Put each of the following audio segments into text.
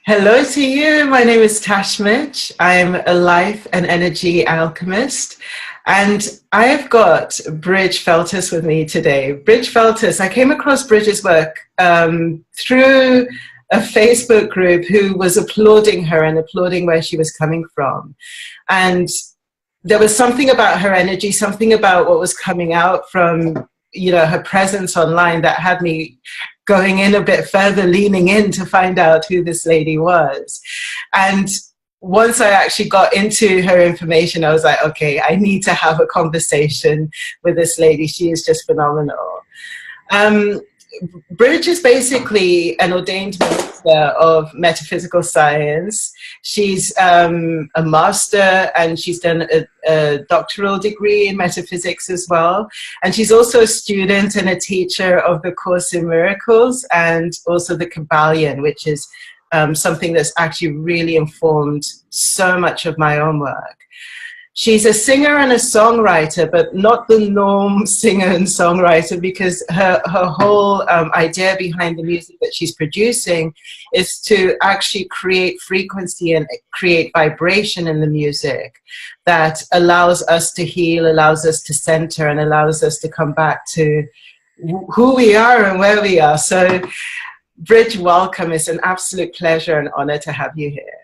Hello to you. My name is Tash Mitch. I'm a life and energy alchemist. And I've got Brig Feltus with me today. Brig Feltus, I came across Brig's work through a Facebook group who was applauding her and applauding where she was coming from. And there was something about her energy, something about what was coming out from, her presence online that had me going in a bit further, leaning in to find out who this lady was. And once I actually got into her information, I was like, okay, I need to have a conversation with this lady. She is just phenomenal. Brig is basically an ordained minister of metaphysical science. She's a master, and she's done a doctoral degree in metaphysics as well. And she's also a student and a teacher of the Course in Miracles and also the Kabbalion, which is something that's actually really informed so much of my own work. She's a singer and a songwriter, but not the norm singer and songwriter, because her whole idea behind the music that she's producing is to actually create frequency and create vibration in the music that allows us to heal, allows us to center, and allows us to come back to who we are and where we are. So, Brig, welcome. It's an absolute pleasure and honor to have you here.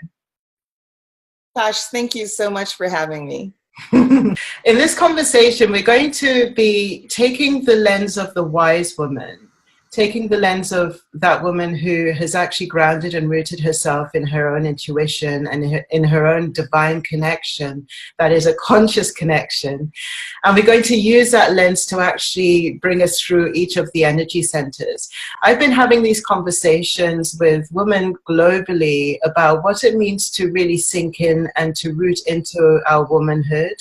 Tosh, thank you so much for having me. In this conversation, we're going to be taking the lens of the wise woman, taking the lens of that woman who has actually grounded and rooted herself in her own intuition and in her own divine connection, that is a conscious connection. And we're going to use that lens to actually bring us through each of the energy centers. I've been having these conversations with women globally about what it means to really sink in and to root into our womanhood,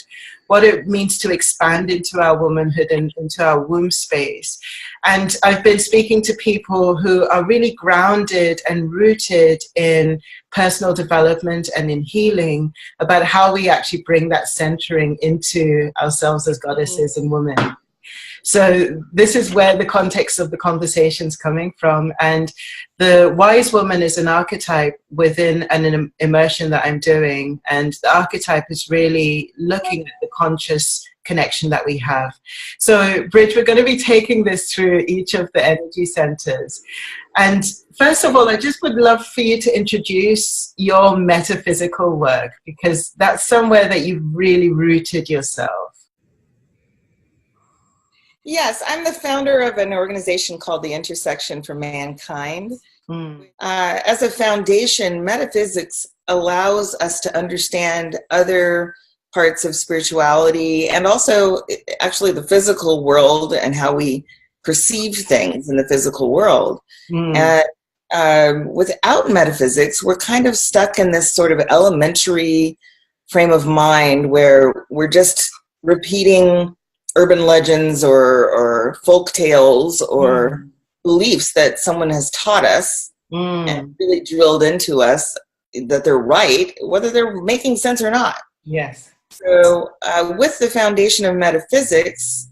what it means to expand into our womanhood and into our womb space. And I've been speaking to people who are really grounded and rooted in personal development and in healing about how we actually bring that centering into ourselves as goddesses and women. So this is where the context of the conversation is coming from. And the wise woman is an archetype within an immersion that I'm doing. And the archetype is really looking at the conscious connection that we have. So, Brig, we're going to be taking this through each of the energy centers. And first of all, I just would love for you to introduce your metaphysical work, because that's somewhere that you've really rooted yourself. Yes, I'm the founder of an organization called the Intersection for Mankind. As a foundation, metaphysics allows us to understand other parts of spirituality and also actually the physical world and how we perceive things in the physical world. And without metaphysics, we're kind of stuck in this sort of elementary frame of mind where we're just repeating urban legends or folk tales or beliefs that someone has taught us and really drilled into us that they're right, whether they're making sense or not. Yes. So with the foundation of metaphysics,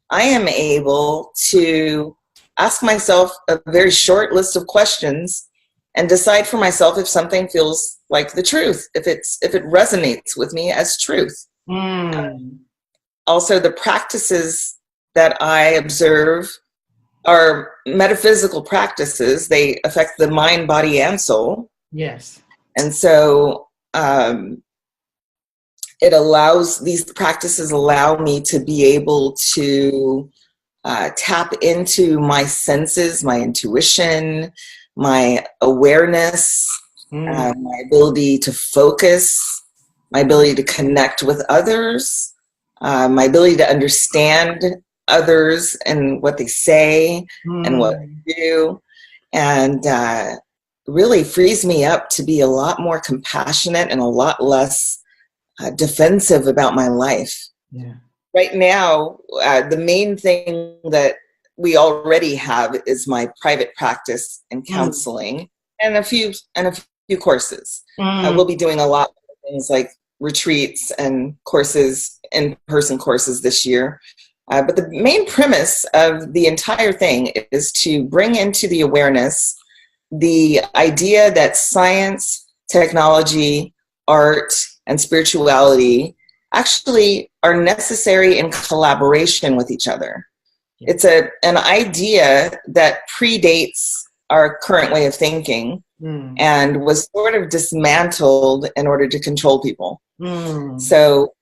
I am able to ask myself a very short list of questions and decide for myself if something feels like the truth, if it resonates with me as truth. Also, the practices that I observe are metaphysical practices. They affect the mind, body, and soul. Yes. And so these practices allow me to be able to tap into my senses, my intuition, my awareness, my ability to focus, my ability to connect with others, my ability to understand others and what they say and what they do, and really frees me up to be a lot more compassionate and a lot less defensive about my life. Yeah. Right now, the main thing that we already have is my private practice and counseling and a few courses. We'll be doing a lot of things like retreats and courses, in-person courses this year. But the main premise of the entire thing is to bring into the awareness the idea that science, technology, art, and spirituality actually are necessary in collaboration with each other. It's an idea that predates our current way of thinking and was sort of dismantled in order to control people. So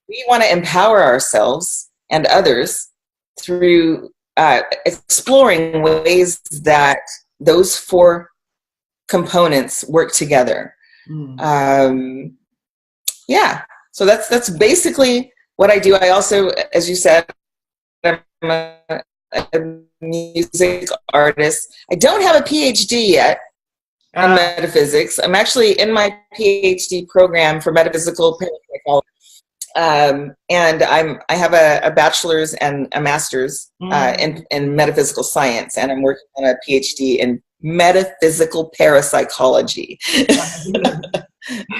we want to empower ourselves and others through exploring ways that those four components work together. So that's basically what I do. I also, as you said, I'm a music artist. I don't have a PhD yet in metaphysics. I'm actually in my PhD program for metaphysical patriarchal. And I have a bachelor's and a master's in metaphysical science, and I'm working on a PhD in metaphysical parapsychology,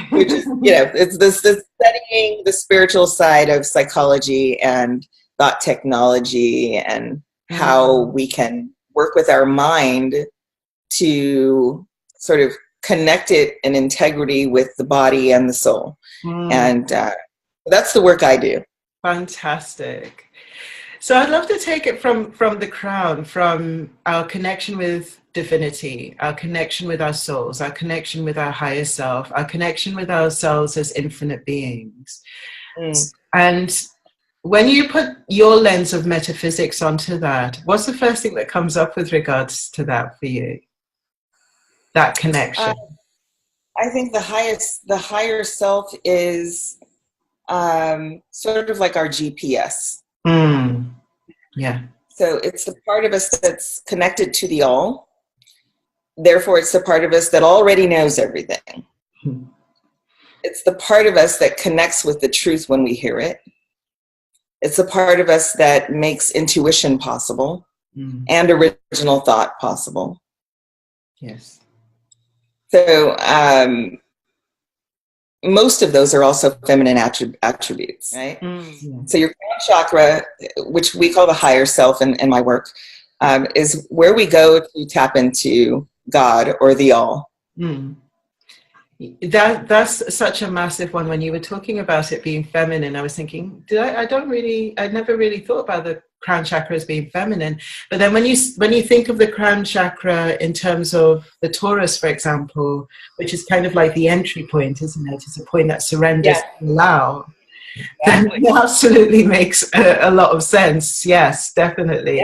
which is, it's this studying the spiritual side of psychology and thought technology and how we can work with our mind to sort of connect it in integrity with the body and the soul. And that's the work I do. Fantastic. So I'd love to take it from the crown, from our connection with divinity, our connection with our souls, our connection with our higher self, our connection with ourselves as infinite beings. And when you put your lens of metaphysics onto that, what's the first thing that comes up with regards to that for you? That connection. I think the higher self is sort of like our GPS. Yeah. So it's the part of us that's connected to the all. Therefore, it's the part of us that already knows everything. It's the part of us that connects with the truth when we hear it. It's the part of us that makes intuition possible and original thought possible. Yes. So most of those are also feminine attributes, right? So your crown chakra, which we call the higher self in my work, is where we go to tap into God or the all. That's such a massive one. When you were talking about it being feminine, I was thinking, I never really thought about the crown chakra as being feminine. But then when you think of the crown chakra in terms of the Taurus, for example, which is kind of like the entry point, isn't it? It's a point that surrenders and allow. Exactly. That absolutely makes a lot of sense. Yes, definitely.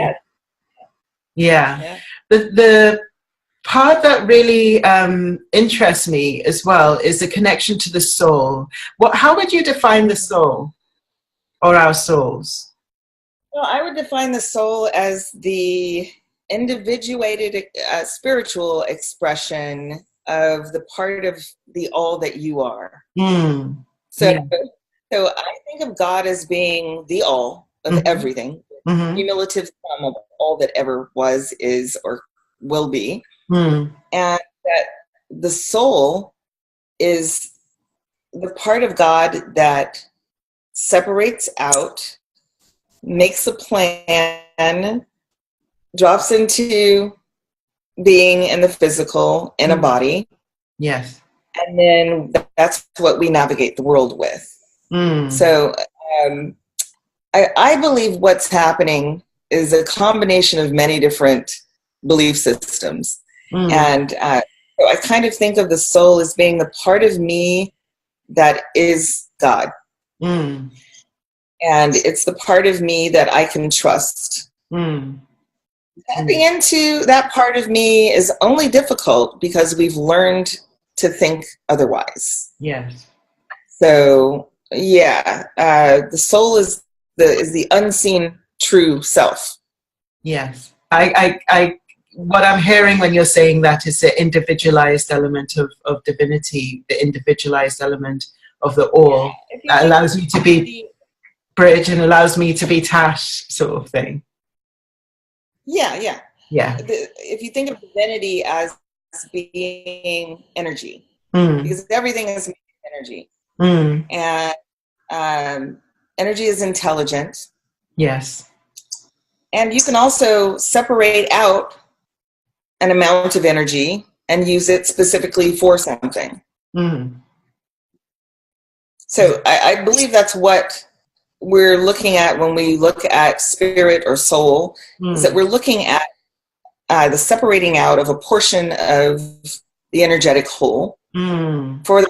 Yeah. The part that really interests me as well is the connection to the soul. How would you define the soul or our souls? Well, I would define the soul as the individuated spiritual expression of the part of the all that you are. So I think of God as being the all of everything, cumulative sum of all that ever was, is, or will be. And that the soul is the part of God that separates out, makes a plan, drops into being in the physical, in a body. Yes. And then that's what we navigate the world with. So I believe what's happening is a combination of many different belief systems. And so I kind of think of the soul as being the part of me that is God. And it's the part of me that I can trust. Tapping into that part of me is only difficult because we've learned to think otherwise. Yes. So the soul is the unseen true self. Yes. I what I'm hearing when you're saying that is the individualized element of divinity, the individualized element of the all that allows me to be bridge and allows me to be Tash, sort of thing. Yeah. If you think of divinity as being energy, because everything is energy, and energy is intelligent. Yes. And you can also separate out an amount of energy and use it specifically for something. Mm. So I believe that's what we're looking at when we look at spirit or soul, is that we're looking at the separating out of a portion of the energetic whole for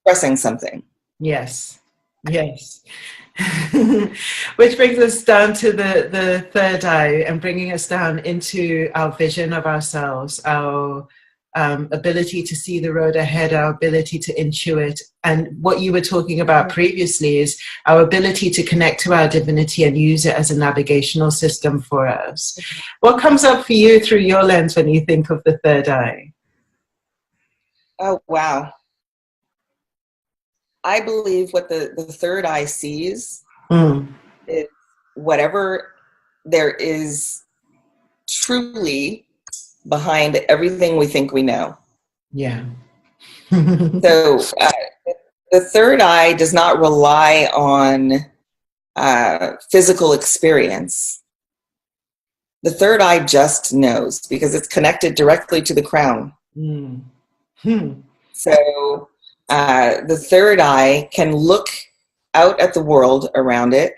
expressing something. Yes, yes. Which brings us down to the third eye, and bringing us down into our vision of ourselves, our ability to see the road ahead, our ability to intuit. And what you were talking about previously is our ability to connect to our divinity and use it as a navigational system for us. What comes up for you through your lens when you think of the third eye? Oh, wow. I believe what the third eye sees is whatever there is truly behind everything we think we know. Yeah. So the third eye does not rely on physical experience. The third eye just knows because it's connected directly to the crown. So the third eye can look out at the world around it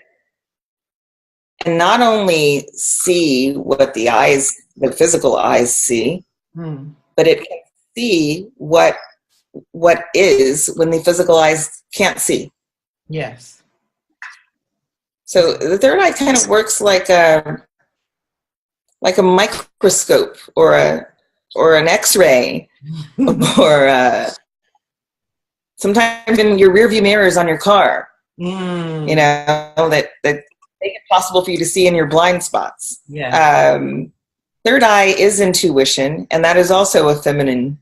and not only see what the physical eyes see, but it can see what is when the physical eyes can't see. Yes. So the third eye kind of works like a microscope or an X-ray or sometimes in your rearview mirrors on your car, you know, that make it possible for you to see in your blind spots. Yeah. Third eye is intuition, and that is also a feminine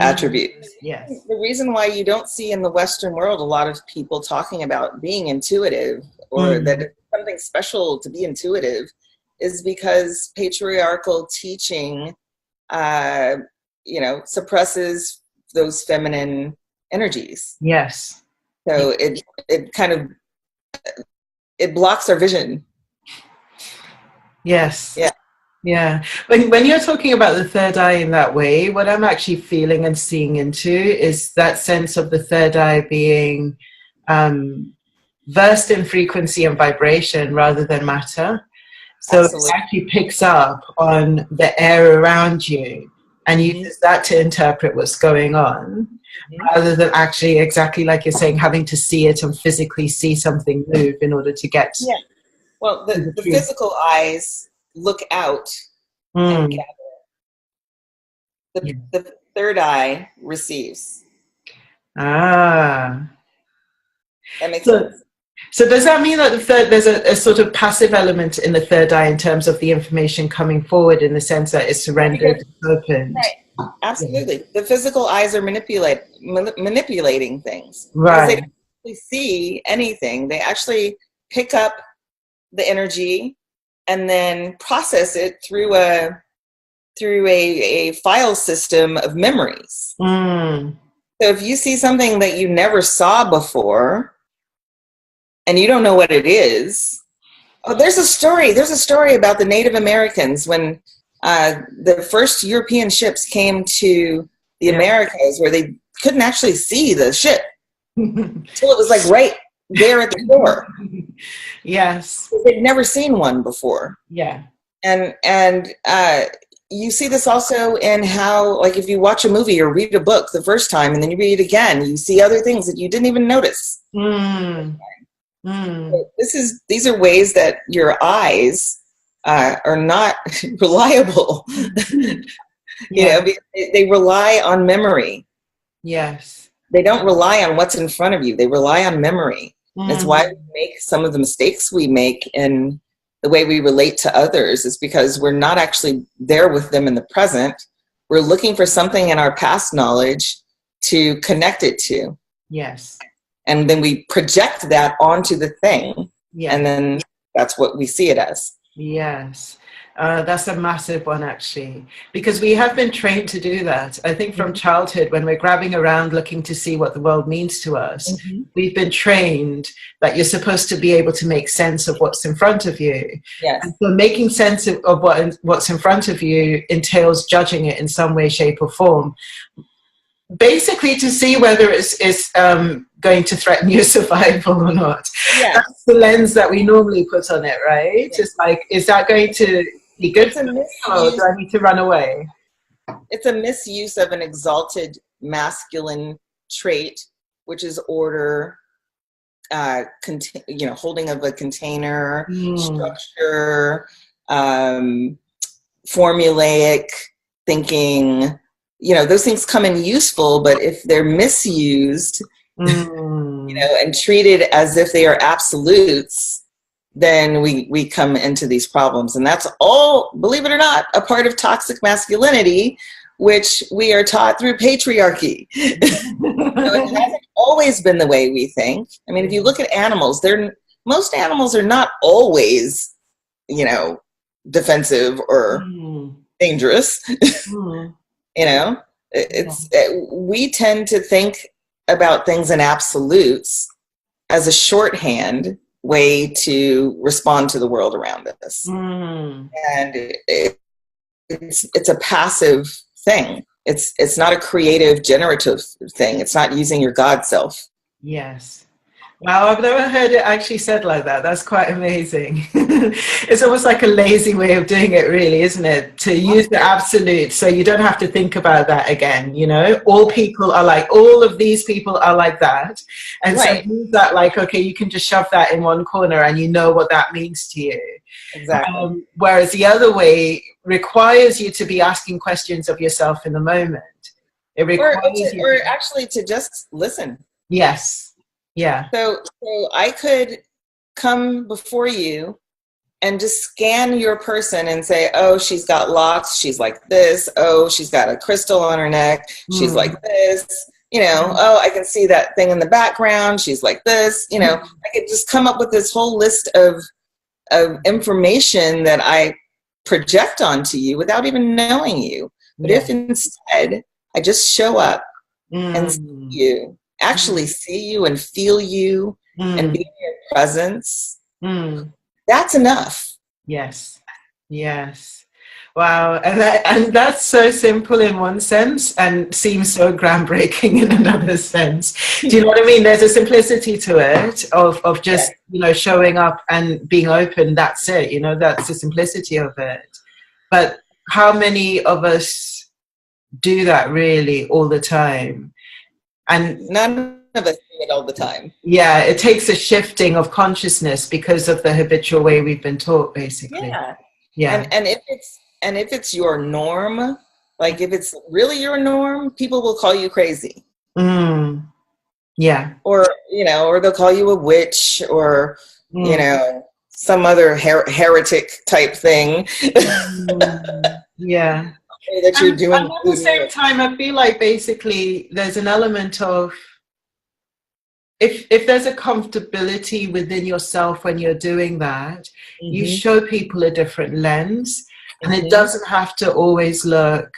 attribute. Yes. The reason why you don't see in the Western world a lot of people talking about being intuitive or that it's something special to be intuitive is because patriarchal teaching, suppresses those feminine energies. Yes. So it kind of, it blocks our vision. Yes. Yeah. Yeah. When you're talking about the third eye in that way, what I'm actually feeling and seeing into is that sense of the third eye being versed in frequency and vibration rather than matter. So Absolutely. it actually picks up on the air around you and uses that to interpret what's going on, rather than actually, exactly like you're saying, having to see it and physically see something move in order to get. Yeah. Well, the physical eyes look out and gather. The third eye receives. Ah. That makes sense. So does that mean that there's a sort of passive element in the third eye in terms of the information coming forward, in the sense that it's surrendered, opened? Right. Absolutely. The physical eyes are manipulating things. Right. Because they don't actually see anything. They actually pick up the energy and then process it through a file system of memories. So if you see something that you never saw before and you don't know what it is, there's a story about the Native Americans when the first European ships came to the Americas, where they couldn't actually see the ship until it was like right there at the door. Yes. They'd never seen one before. Yeah. And you see this also in how, like, if you watch a movie or read a book the first time and then you read it again, you see other things that you didn't even notice. So these are ways that your eyes are not reliable. You know, they rely on memory. Yes. They don't rely on what's in front of you. They rely on memory. That's why we make some of the mistakes we make in the way we relate to others, is because we're not actually there with them in the present. We're looking for something in our past knowledge to connect it to. Yes. And then we project that onto the thing. Yeah. And then that's what we see it as. Yes. That's a massive one, actually, because we have been trained to do that. I think from childhood, when we're grabbing around looking to see what the world means to us, we've been trained that you're supposed to be able to make sense of what's in front of you. Yes. And so making sense of what's in front of you entails judging it in some way, shape, or form. Basically, to see whether it's going to threaten your survival or not. Yeah. That's the lens that we normally put on it, right? Yeah. It's like, is that going to be good for me, or do I need to run away? It's a misuse of an exalted masculine trait, which is order, holding of a container, structure, formulaic thinking. Those things come in useful, but if they're misused, and treated as if they are absolutes, then we come into these problems. And that's all, believe it or not, a part of toxic masculinity, which we are taught through patriarchy. It hasn't always been the way we think. I mean, if you look at animals, most animals are not always, defensive or dangerous. We tend to think about things in absolutes as a shorthand way to respond to the world around us. And it's a passive thing. It's not a creative, generative thing. It's not using your God self. Yes. Wow, I've never heard it actually said like that. That's quite amazing. It's almost like a lazy way of doing it, really, isn't it? To use the absolute so you don't have to think about that again, All people are like, all of these people are like that. And so use that like, okay, you can just shove that in one corner and you know what that means to you. Exactly. Whereas the other way requires you to be asking questions of yourself in the moment. It requires or actually to just listen. Yes. Yeah. So I could come before you and just scan your person and say, oh, she's got locks. She's like this. Oh, she's got a crystal on her neck. She's like this. Oh, I can see that thing in the background. She's like this. I could just come up with this whole list of information that I project onto you without even knowing you. But if instead I just show up and see you, actually see you and feel you and be in your presence, that's enough. Yes. Wow. And that's so simple in one sense and seems so groundbreaking in another sense. Do you know what I mean? There's a simplicity to it of just, showing up and being open. That's it. That's the simplicity of it. But how many of us do that really all the time? And none of us do it all the time. Yeah, it takes a shifting of consciousness because of the habitual way we've been taught, basically. Yeah. And if it's your norm, like if it's really your norm, people will call you crazy. Yeah. Or they'll call you a witch or some other heretic type thing. Yeah. That you're doing. And at the same time, I feel like basically there's an element of if there's a comfortability within yourself when you're doing that, you show people a different lens, and it doesn't have to always look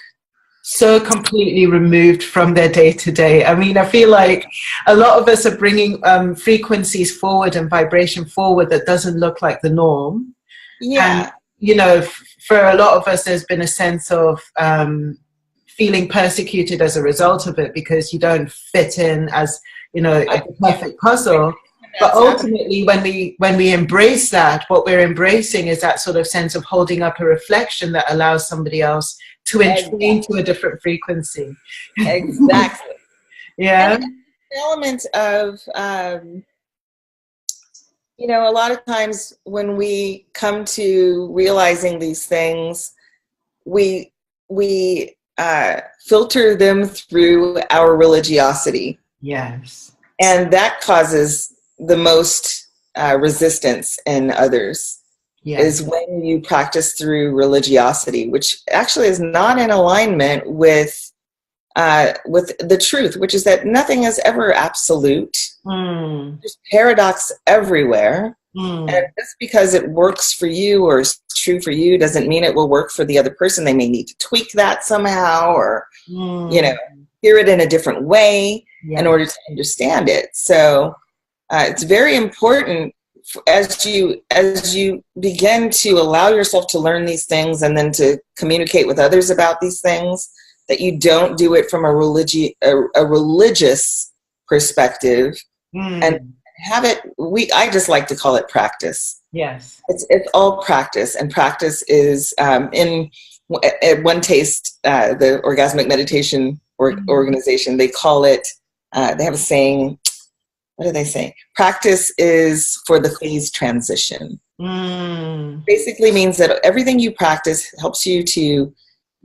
so completely removed from their day-to-day. I mean, I feel like a lot of us are bringing frequencies forward and vibration forward that doesn't look like the norm. Yeah. And, for a lot of us, there's been a sense of feeling persecuted as a result of it because you don't fit in as, a perfect puzzle. But ultimately, when we embrace that, what we're embracing is that sort of sense of holding up a reflection that allows somebody else to entrain to a different frequency. Exactly. Yeah. And an element of, a lot of times when we come to realizing these things, we filter them through our religiosity. Yes. And that causes the most resistance in others. Yes. Is when you practice through religiosity, which actually is not in alignment with the truth, which is that nothing is ever absolute. There's paradox everywhere. And just because it works for you or is true for you doesn't mean it will work for the other person. They may need to tweak that somehow, or, you know, hear it in a different way in order to understand it. So it's very important as you begin to allow yourself to learn these things and then to communicate with others about these things, that you don't do it from a religious perspective, and have it, I just like to call it practice. Yes. It's all practice, and practice is in One Taste, the orgasmic meditation organization, they call it, they have a saying, what do they say? Practice is for the phase transition. Basically means that everything you practice helps you to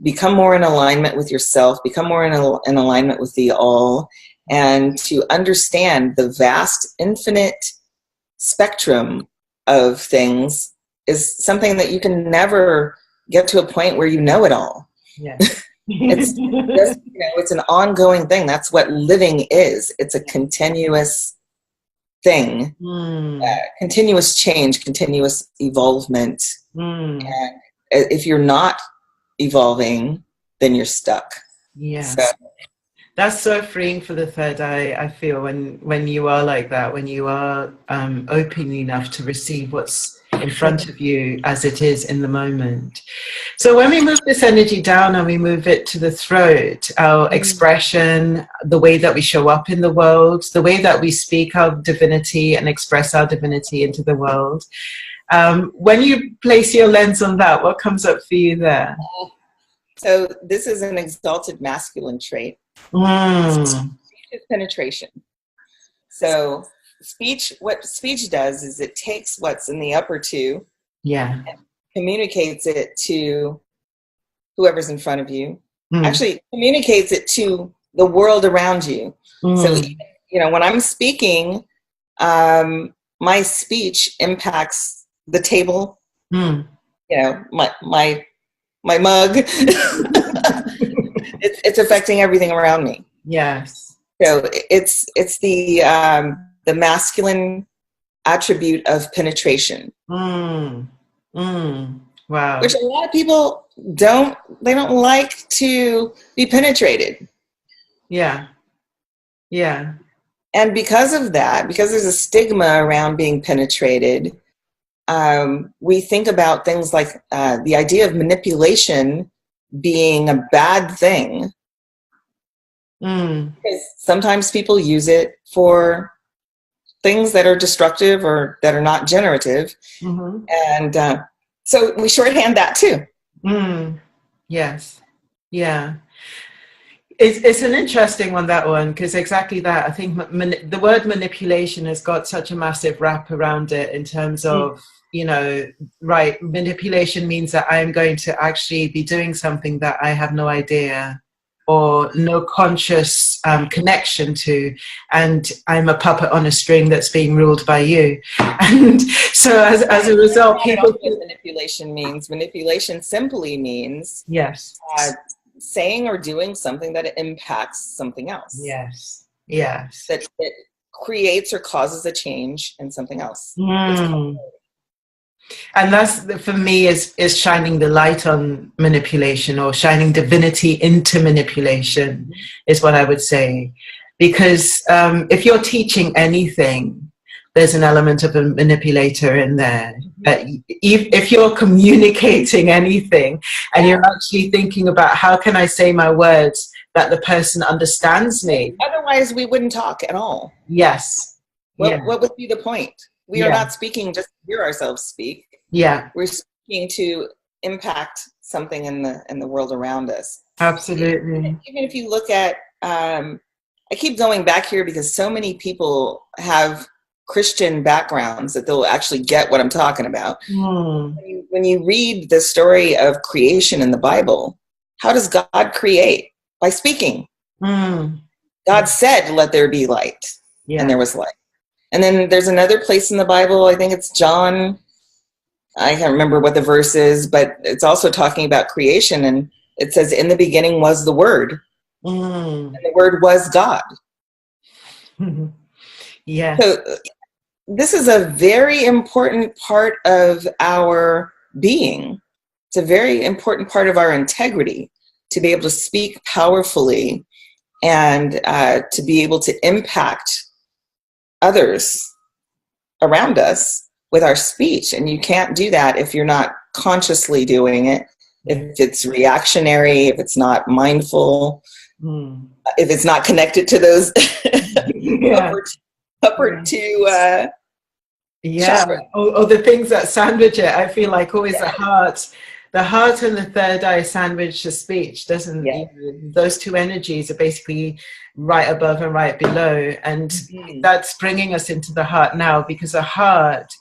become more in alignment with yourself, become more in alignment with the all, and to understand the vast, infinite spectrum of things is something that you can never get to a point where you know it all. Yes. It's just, you know, it's an ongoing thing. That's what living is. It's a continuous thing, continuous change, continuous evolvement. And if you're not evolving, then you're stuck. Yes. So, that's so freeing for the third eye, I feel, when you are like that, when you are open enough to receive what's in front of you as it is in the moment. So when we move this energy down and we move it to the throat, our expression, the way that we show up in the world, the way that we speak our divinity and express our divinity into the world, when you place your lens on that, what comes up for you there? So this is an exalted masculine trait. Speech is penetration. So what speech does is it takes what's in the upper two, and communicates it to whoever's in front of you. Actually communicates it to the world around you. So, you know, when I'm speaking, my speech impacts the table, you know, my mug. It's affecting everything around me. Yes. So it's the masculine attribute of penetration. Wow. Which a lot of people don't like to be penetrated. Yeah. Yeah. And because of that, because there's a stigma around being penetrated, we think about things like the idea of manipulation being a bad thing. Because sometimes people use it for things that are destructive or that are not generative. And so we shorthand that too. Yes. Yeah. It's an interesting one, that one, because exactly that. I think the word manipulation has got such a massive wrap around it in terms of, you know, right, manipulation means that I'm going to actually be doing something that I have no idea or no conscious connection to, and I'm a puppet on a string that's being ruled by you. And so as a result, people... What manipulation means. Manipulation simply means saying or doing something that impacts something else. Yes. Yes. That creates or causes a change in something else. And that's, for me, is shining the light on manipulation, or shining divinity into manipulation, is what I would say. Because if you're teaching anything, there's an element of a manipulator in there. If you're communicating anything and you're actually thinking about how can I say my words that the person understands me. Otherwise, we wouldn't talk at all. Yes. What would be the point? We are not speaking just to hear ourselves speak. Yeah. We're speaking to impact something in the world around us. Absolutely. Even if you look at, I keep going back here because so many people have Christian backgrounds that they'll actually get what I'm talking about. When you read the story of creation in the Bible, how does God create? By speaking. God said, let there be light. And there was light. And then there's another place in the Bible, I think it's John, I can't remember what the verse is, but it's also talking about creation. And it says, in the beginning was the Word. And the Word was God. Yes. So this is a very important part of our being. It's a very important part of our integrity to be able to speak powerfully and to be able to impact others around us with our speech. And you can't do that if you're not consciously doing it, if it's reactionary, if it's not mindful, if it's not connected to those upper two chakras. Or the things that sandwich it. I feel like always the heart and the third eye sandwich the speech, doesn't those two energies are basically right above and right below, and that's bringing us into the heart now, because the heart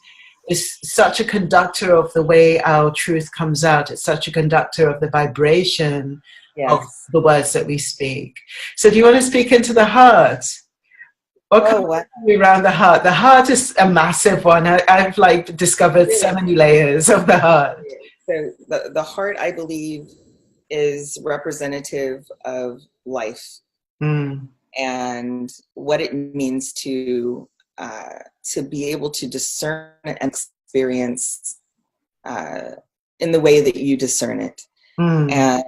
is such a conductor of the way our truth comes out. It's such a conductor of the vibration of the words that we speak. So do you want to speak into the heart? What comes around the heart? The heart is a massive one. I've like discovered so many layers of the heart. So the heart, I believe, is representative of life and what it means to be able to discern and experience in the way that you discern it. And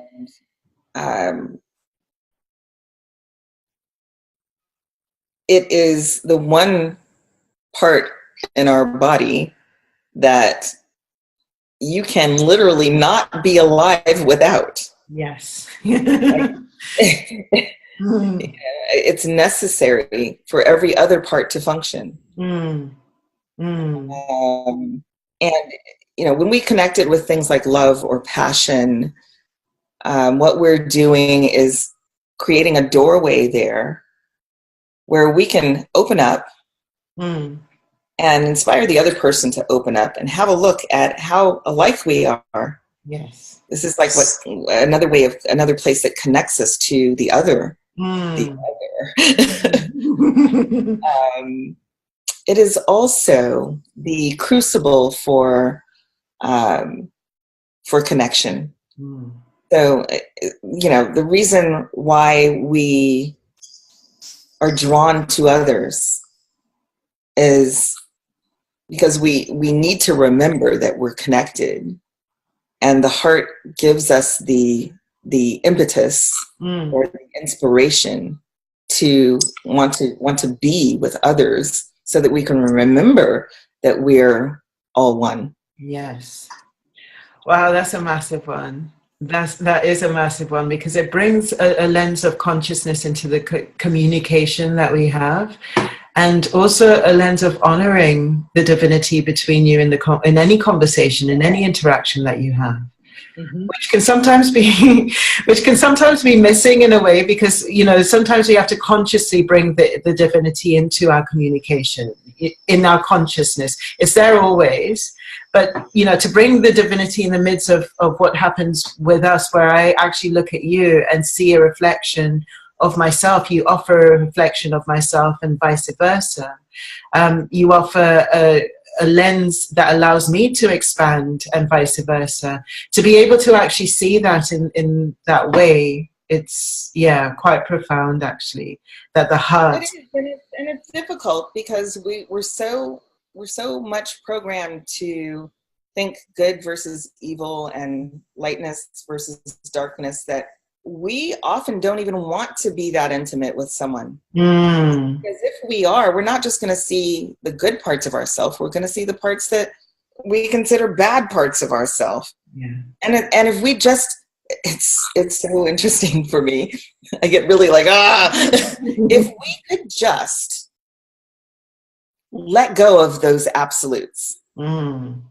it is the one part in our body that you can literally not be alive without. Yes. It's necessary for every other part to function. And, when we connect it with things like love or passion, what we're doing is creating a doorway there where we can open up and inspire the other person to open up and have a look at how alike we are. Yes. This is like another place that connects us to the other. It is also the crucible for connection. So, the reason why we are drawn to others is because we need to remember that we're connected, and the heart gives us the impetus or the inspiration to want to be with others, so that we can remember that we're all one. Yes. Wow, that's a massive one. That is a massive one, because it brings a lens of consciousness into the communication that we have, and also a lens of honoring the divinity between you in any conversation, in any interaction that you have. Which can sometimes be missing in a way, because sometimes we have to consciously bring the divinity into our communication, in our consciousness. It's there always, but to bring the divinity in the midst of what happens with us, where I actually look at you and see a reflection of myself, you offer a reflection of myself, and vice versa. You offer a lens that allows me to expand, and vice versa. To be able to actually see that in that way, it's quite profound, actually, that the heart. And it's difficult, because we're so much programmed to think good versus evil and lightness versus darkness, that we often don't even want to be that intimate with someone. Because if we are, we're not just going to see the good parts of ourselves. We're going to see the parts that we consider bad parts of ourselves. And if we just, it's so interesting for me. I get really like, if we could just let go of those absolutes and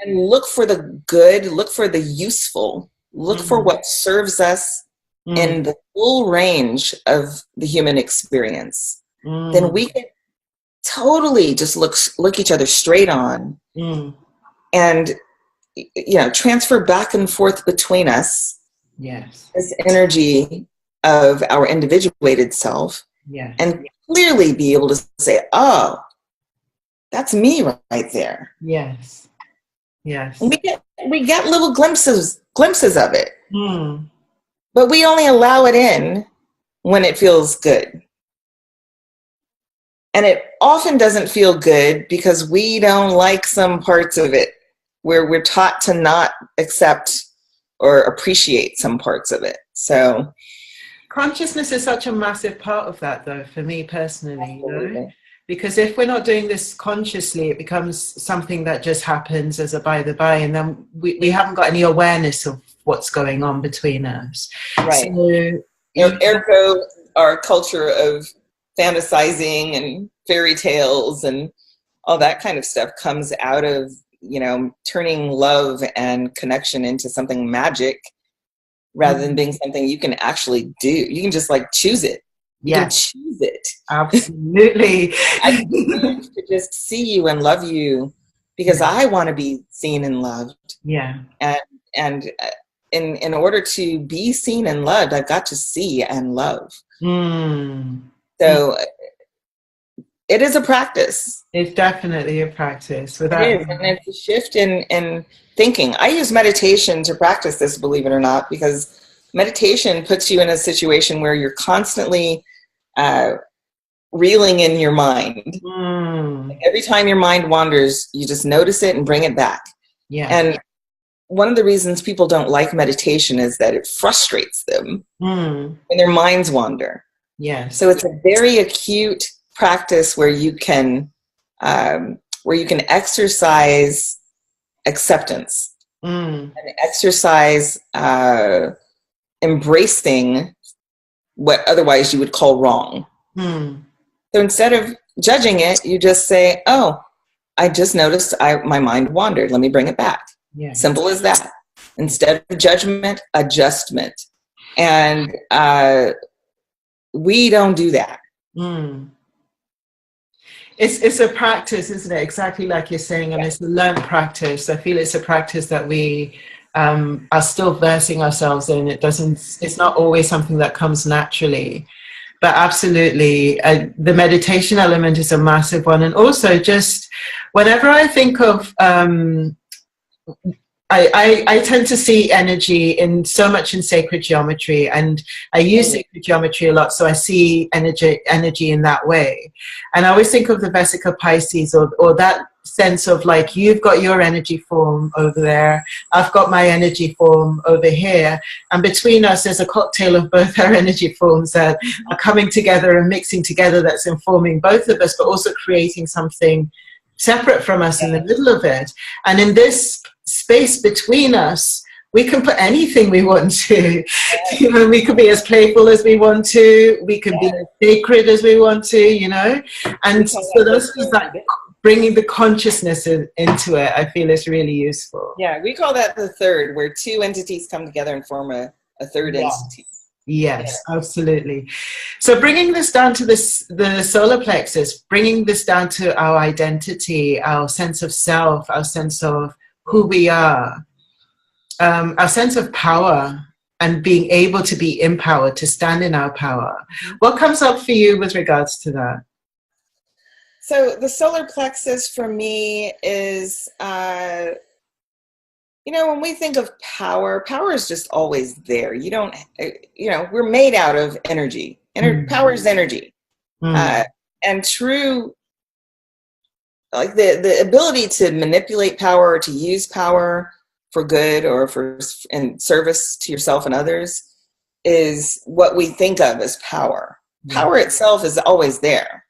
look for the good, look for the useful, look for what serves us in the full range of the human experience, then we can totally just look each other straight on and transfer back and forth between us this energy of our individuated self, and clearly be able to say, oh, that's me right there. Yes. And we get little glimpses of it, but we only allow it in when it feels good. And it often doesn't feel good because we don't like some parts of it. where we're taught to not accept or appreciate some parts of it. So consciousness is such a massive part of that, though, for me personally, you know? absolutely. Because if we're not doing this consciously, it becomes something that just happens as a by the by, and then we haven't got any awareness of what's going on between us. Right. So, Ergo, our culture of fantasizing and fairy tales and all that kind of stuff comes out of, you know, turning love and connection into something magic rather than being something you can actually do. You can just like choose it. You can choose it. Absolutely. I choose to just see you and love you because I want to be seen and loved. Yeah. And in order to be seen and loved, I've got to see and love. So it is a practice. It's definitely a practice. It is, and it's a shift in thinking. I use meditation to practice this, believe it or not, because meditation puts you in a situation where you're constantly reeling in your mind. Every time your mind wanders, you just notice it and bring it back. Yeah. And one of the reasons people don't like meditation is that it frustrates them when their minds wander. Yes. So it's a very acute practice where you can exercise acceptance and exercise embracing what otherwise you would call wrong. So instead of judging it, you just say, "Oh, I just noticed my mind wandered. Let me bring it back." Yeah. Simple as that. Instead of judgment, adjustment. And we don't do that. It's a practice, isn't it? Exactly like you're saying, and it's a learned practice. I feel it's a practice that we are still versing ourselves in. It's not always something that comes naturally. But absolutely, the meditation element is a massive one. And also just whenever I think of, I tend to see energy in so much in sacred geometry, and I use sacred geometry a lot, so I see energy in that way. And I always think of the Vesica Pisces, or that sense of like, you've got your energy form over there, I've got my energy form over here, and between us there's a cocktail of both our energy forms that are coming together and mixing together, that's informing both of us, but also creating something separate from us in the middle of it. And in this space between us, we can put anything we want to. You know, we could be as playful as we want to, we can be as sacred as we want to, you know. And so those things, like bringing the consciousness into it, I feel is really useful. Yeah, we call that the third, where two entities come together and form a third entity. Yes, absolutely. So bringing this down to the solar plexus, bringing this down to our identity, our sense of self, our sense of who we are, our sense of power, and being able to be empowered, to stand in our power. What comes up for you with regards to that? So the solar plexus for me is, you know, when we think of power, power is just always there. You don't, you know, we're made out of energy. Power is energy. And true, like the ability to manipulate power or to use power for good or in service to yourself and others is what we think of as power. Power itself is always there.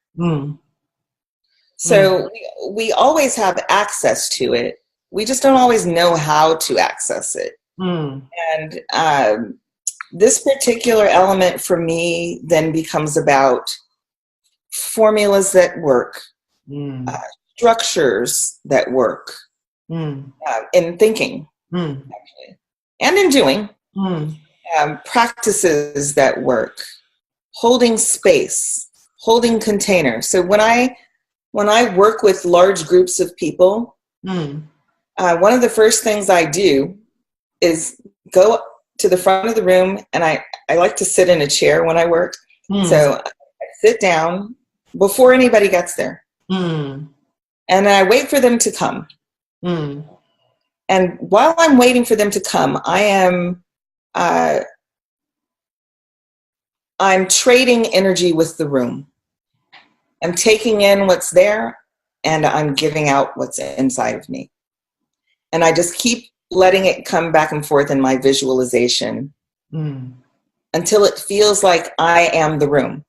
So we always have access to it. We just don't always know how to access it. And this particular element for me then becomes about formulas that work, structures that work in thinking, actually, and in doing, practices that work, holding space, holding container. So when I work with large groups of people, one of the first things I do is go to the front of the room, and I like to sit in a chair when I work. So I sit down before anybody gets there. And I wait for them to come. And while I'm waiting for them to come, I'm trading energy with the room. I'm taking in what's there, and I'm giving out what's inside of me. And I just keep letting it come back and forth in my visualization until it feels like I am the room.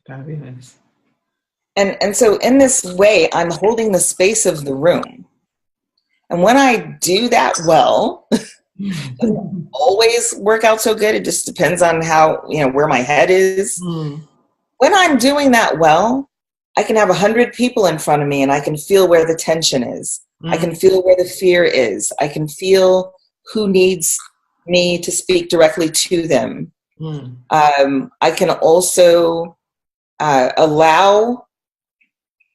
Fabulous. And so in this way, I'm holding the space of the room. And when I do that well, it doesn't always work out so good. It just depends on how, where my head is. When I'm doing that well, I can have 100 people in front of me and I can feel where the tension is. I can feel where the fear is. I can feel who needs me to speak directly to them. I can also allow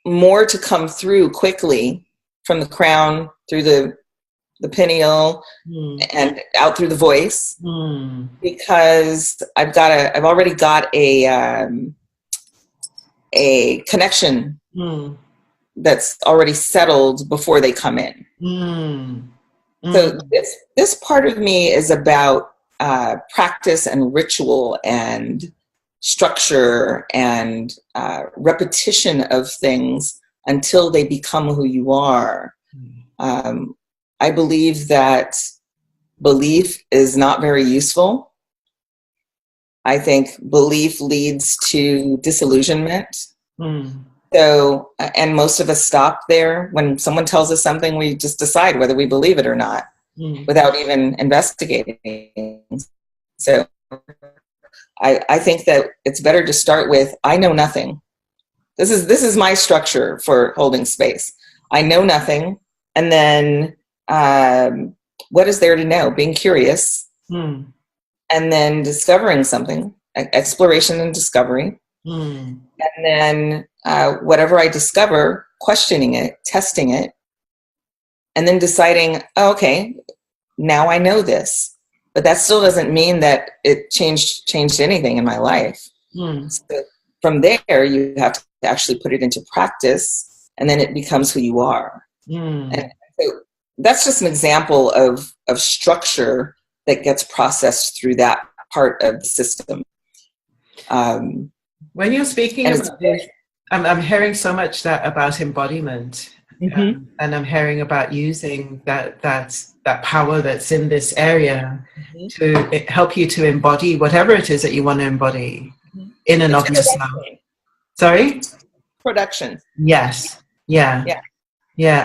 more to come through quickly from the crown through the pineal and out through the voice, because I've already got a connection that's already settled before they come in. So this part of me is about practice and ritual and structure and repetition of things until they become who you are. I believe that belief is not very useful. I think belief leads to disillusionment. So, and most of us stop there. When someone tells us something, we just decide whether we believe it or not without even investigating. So I think that it's better to start with, I know nothing. This is my structure for holding space. I know nothing. And then what is there to know? Being curious. And then discovering something, exploration and discovery. And then whatever I discover, questioning it, testing it, and then deciding, oh, okay, now I know this. But that still doesn't mean that it changed anything in my life. So from there, you have to actually put it into practice, and then it becomes who you are. And so that's just an example of structure that gets processed through that part of the system. When you're speaking about this, I'm hearing so much about embodiment, and I'm hearing about using that power that's in this area to help you to embody whatever it is that you want to embody in and of yourself. Sorry? Production. Yes. Yeah.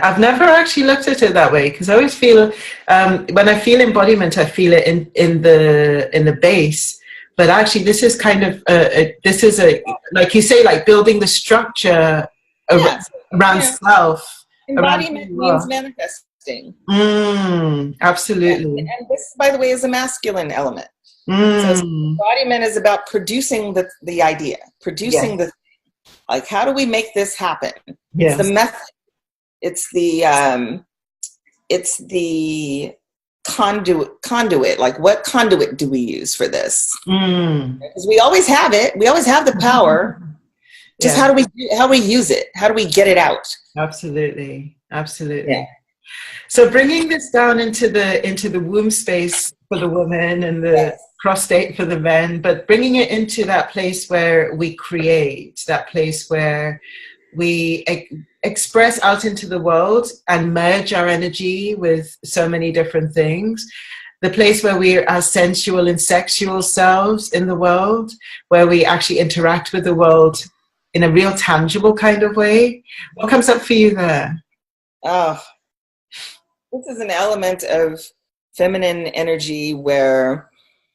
I've never actually looked at it that way, because I always feel when I feel embodiment, I feel it in the base. But actually, this is kind of like you say, like building the structure around self. Embodiment means manifesting. Absolutely. And this, by the way, is a masculine element. So embodiment is about producing the idea, producing the, like, how do we make this happen? It's the method. It's the conduit. Like, what conduit do we use for this? Because we always have it. We always have the power. Just how do we use it? How do we get it out? Absolutely. So bringing this down into the womb space for the woman and the prostate for the men, but bringing it into that place where we create, that place where we express out into the world and merge our energy with so many different things. The place where we are sensual and sexual selves in the world, where we actually interact with the world in a real tangible kind of way. What comes up for you there? Oh, this is an element of feminine energy where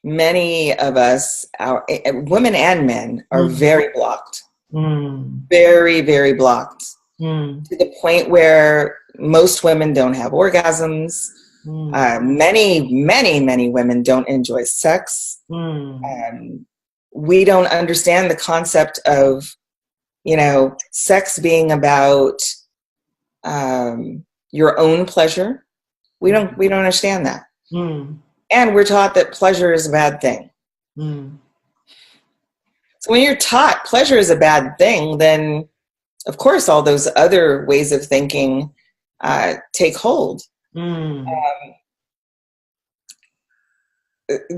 many of us, our women and men, are very blocked. Very, very blocked. To the point where most women don't have orgasms. Many women don't enjoy sex. We don't understand the concept of, sex being about your own pleasure. We don't understand that. And we're taught that pleasure is a bad thing. So when you're taught pleasure is a bad thing, then of course all those other ways of thinking take hold.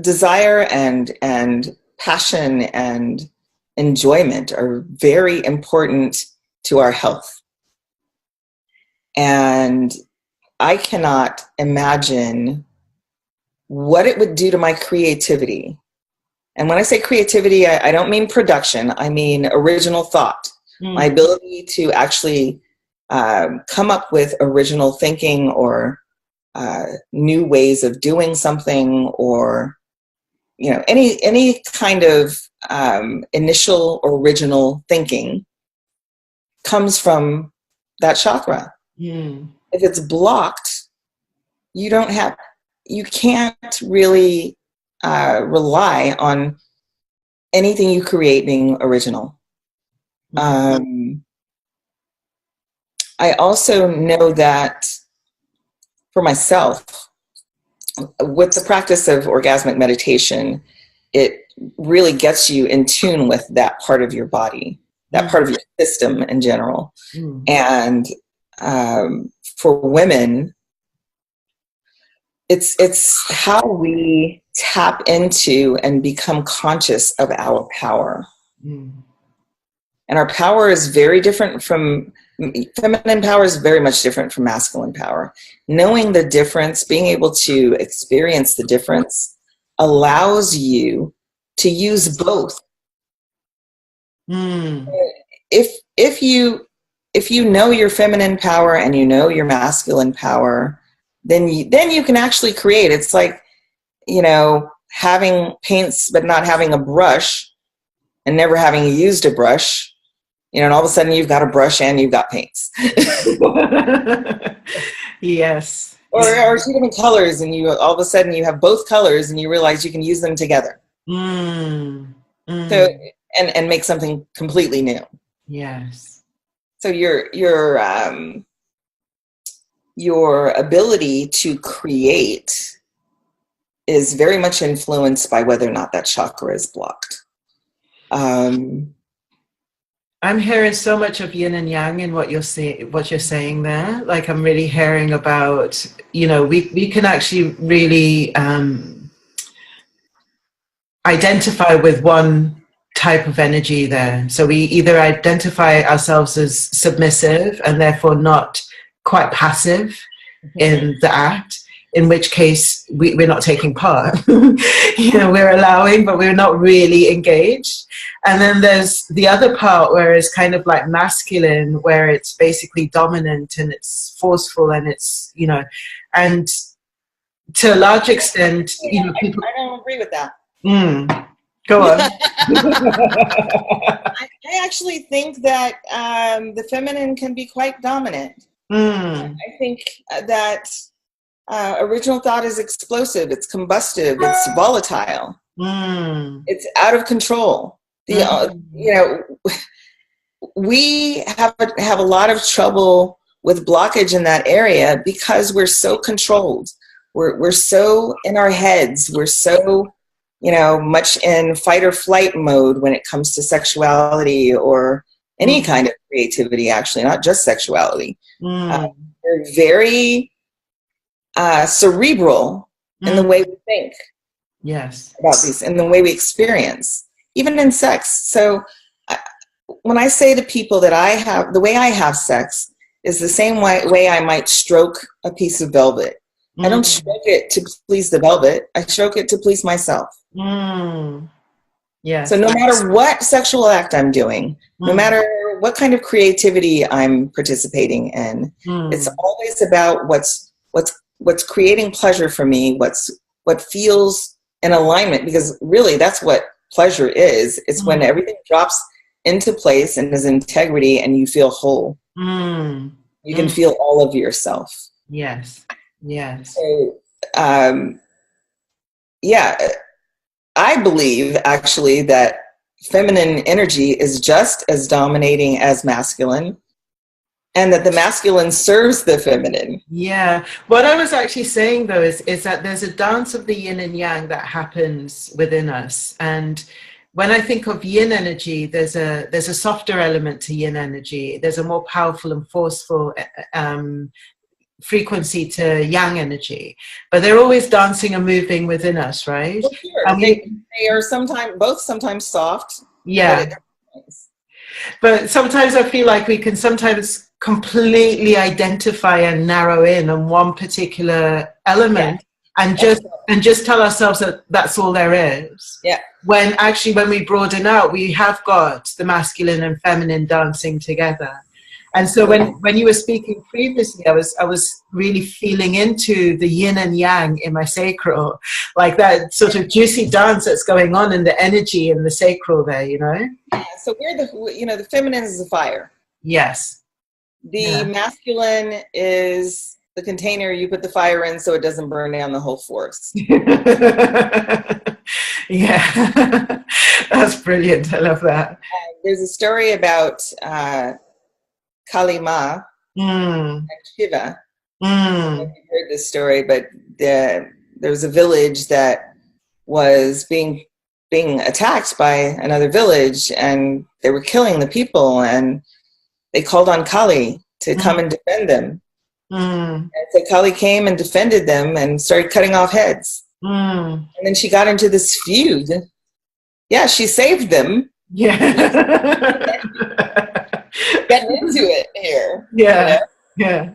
Desire and passion and enjoyment are very important to our health. And I cannot imagine what it would do to my creativity. And when I say creativity, I don't mean production. I mean original thought. My ability to actually come up with original thinking or new ways of doing something, or any kind of initial original thinking comes from that chakra. If it's blocked, you can't really rely on anything you create being original. I also know that for myself, with the practice of orgasmic meditation, it really gets you in tune with that part of your body, that part of your system in general. And for women, it's how we tap into and become conscious of our power. And our power is very different from feminine power, is very much different from masculine power. Knowing the difference, being able to experience the difference, allows you to use both. If you know your feminine power and you know your masculine power, then you can actually create. It's like, having paints but not having a brush and never having used a brush. And all of a sudden you've got a brush and you've got paints. Yes. Or two different colors, and all of a sudden you have both colors and you realize you can use them together. So and make something completely new. Yes. So your ability to create is very much influenced by whether or not that chakra is blocked. I'm hearing so much of yin and yang in what you're saying there. Like, I'm really hearing about, we can actually really identify with one type of energy there. So we either identify ourselves as submissive and therefore not quite passive in the act, in which case we're not taking part. We're allowing, but we're not really engaged. And then there's the other part where it's kind of like masculine, where it's basically dominant and it's forceful and it's, and to a large extent, people... I don't agree with that. Go on. I actually think that the feminine can be quite dominant. I think that original thought is explosive, it's combustive, it's volatile, it's out of control. We have a lot of trouble with blockage in that area because we're so controlled. We're so in our heads. We're so much in fight or flight mode when it comes to sexuality or any kind of creativity. Actually, not just sexuality. We're very cerebral in the way we think. Yes. About these, in the way we experience, even in sex. So when I say to people that the way I have sex is the same way I might stroke a piece of velvet. I don't stroke it to please the velvet. I stroke it to please myself. Yes. So no matter what sexual act I'm doing, no matter what kind of creativity I'm participating in, it's always about what's creating pleasure for me, what feels in alignment, because really that's what pleasure is. It's when everything drops into place and is integrity and you feel whole. You can feel all of yourself. Yes. Yes. So, I believe actually that feminine energy is just as dominating as masculine, and that the masculine serves the feminine. Yeah. What I was actually saying though is that there's a dance of the yin and yang that happens within us. And when I think of yin energy, there's a softer element to yin energy. There's a more powerful and forceful frequency to yang energy, but they're always dancing and moving within us, right? Well, sure. And they are sometimes soft. Yeah. But sometimes I feel like we can sometimes completely identify and narrow in on one particular element, and just tell ourselves that that's all there is. Yeah. When actually, when we broaden out, we have got the masculine and feminine dancing together. And so when you were speaking previously, I was really feeling into the yin and yang in my sacral, like that sort of juicy dance that's going on in the energy in the sacral there, you know? Yeah, so we're the feminine is the fire. Yes. The masculine is the container you put the fire in so it doesn't burn down the whole forest. Yeah. That's brilliant. I love that. There's a story about Kali Ma and Shiva. I don't know if you've heard this story, but there was a village that was being attacked by another village, and they were killing the people, and they called on Kali to come and defend them. And so Kali came and defended them and started cutting off heads. And then she got into this feud. Yeah, she saved them. Yeah. Getting into it here. Yeah. You know? Yeah.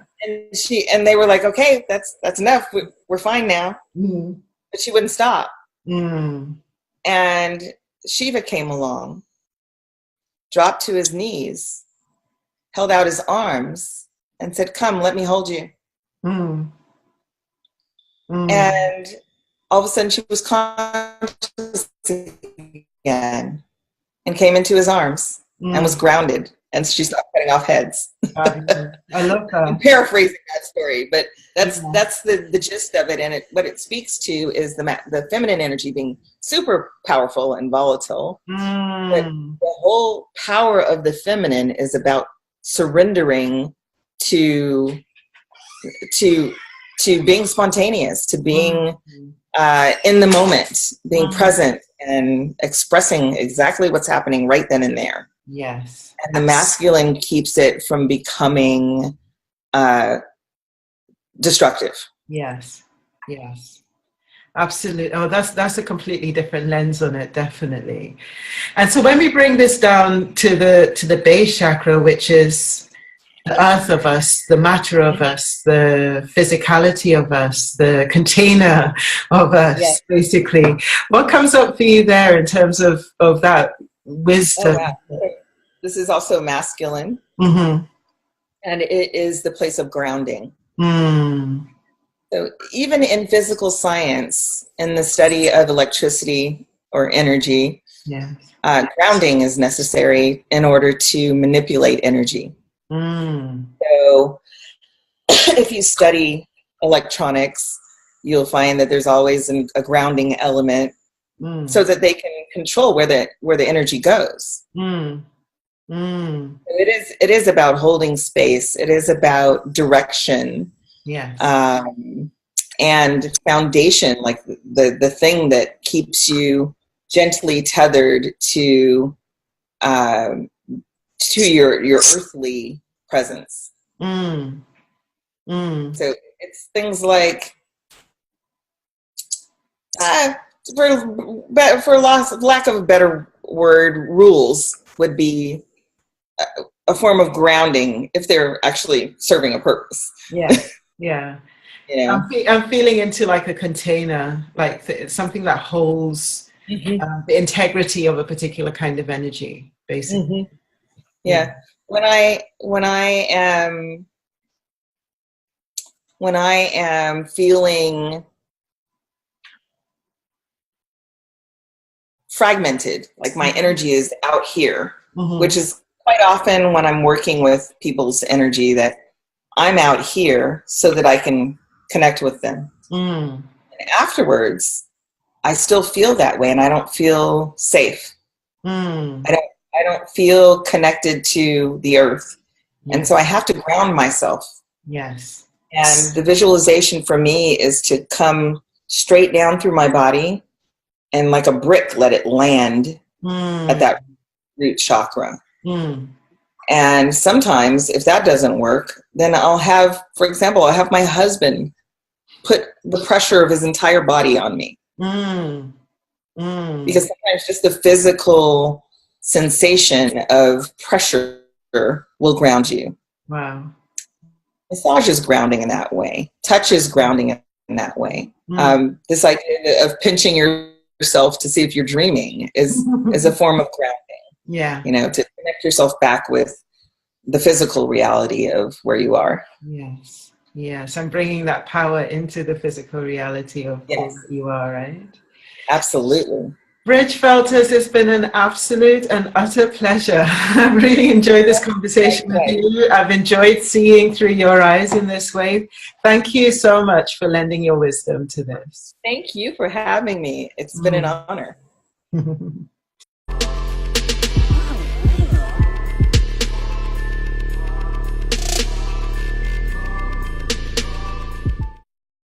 And they were like, okay, that's enough. We're fine now. But she wouldn't stop. And Shiva came along, dropped to his knees, held out his arms, and said, come, let me hold you. And all of a sudden she was conscious again and came into his arms and was grounded. And she stopped cutting off heads. I love that. I'm paraphrasing that story, but that's the gist of it. And what it speaks to is the feminine energy being super powerful and volatile. But the whole power of the feminine is about surrendering to being spontaneous, to being in the moment, being present and expressing exactly what's happening right then and there. Yes. And the masculine keeps it from becoming destructive. Yes. Yes. Absolutely. Oh, that's a completely different lens on it, definitely. And so when we bring this down to the base chakra, which is the earth of us, the matter of us, the physicality of us, the container of us, basically. What comes up for you there in terms of that wisdom? Oh, wow. This is also masculine. And it is the place of grounding. So even in physical science, in the study of electricity or energy, grounding is necessary in order to manipulate energy. So if you study electronics, you'll find that there's always a grounding element so that they can control where the energy goes. It is about holding space. It is about direction. And foundation, like the thing that keeps you gently tethered to your earthly presence. So it's things like, for lack of a better word, rules would be a form of grounding if they're actually serving a purpose. Yeah. You know? I'm feeling into like a container, like something that holds the integrity of a particular kind of energy, basically. When I am feeling fragmented, like my energy is out here, which is quite often when I'm working with people's energy, that I'm out here so that I can connect with them. And afterwards, I still feel that way, and I don't feel safe. I don't feel connected to the earth. And so I have to ground myself. Yes. And the visualization for me is to come straight down through my body and like a brick, let it land at that root chakra. And sometimes if that doesn't work, then I'll have my husband put the pressure of his entire body on me. Because sometimes just the physical sensation of pressure will ground you. Wow. Massage is grounding in that way. Touch is grounding in that way. This idea of pinching yourself to see if you're dreaming is a form of grounding. Yeah. You know, to connect yourself back with the physical reality of where you are. Yes. Yes. I'm bringing that power into the physical reality of all that you are, right? Absolutely. Brig Feltus, it's been an absolute and utter pleasure. I've really enjoyed this conversation with you. I've enjoyed seeing through your eyes in this way. Thank you so much for lending your wisdom to this. Thank you for having me. It's been an honor.